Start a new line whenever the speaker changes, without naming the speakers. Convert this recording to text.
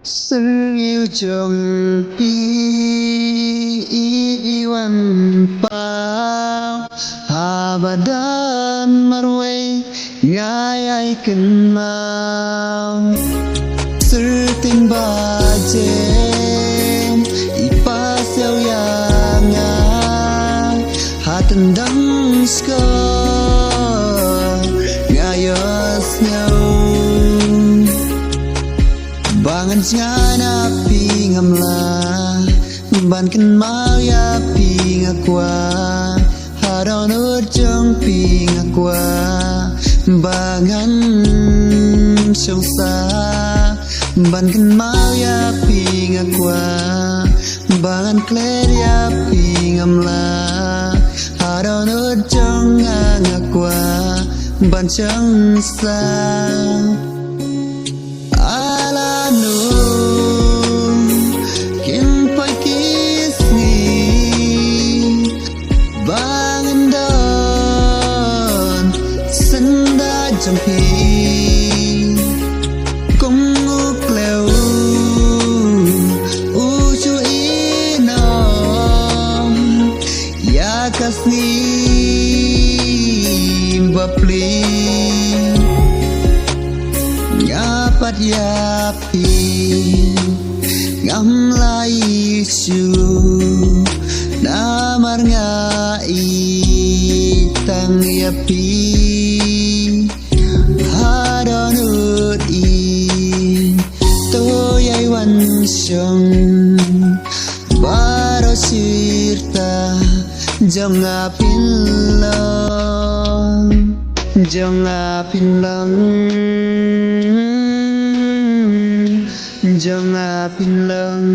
Sự yêu chồng iwan pa abadan marway ngayay kenal serting bajem ipasyaw yanga hatendang sko ngayos nyaw bangan siana pingamla ban kan mau ya pingakwa haron urjong pingakwa bangan songsa ban kan mau ya pingakwa bangan kler ya pingamla haron urjong ngakwa ban songsa jampi kung ukleu ucu inom ya kasni bapli ngapat yapi ngam lai su namar ngai tang yapi haronut in toyay wansong baro sirta jonga pinlang jonga pinlang jonga pinlang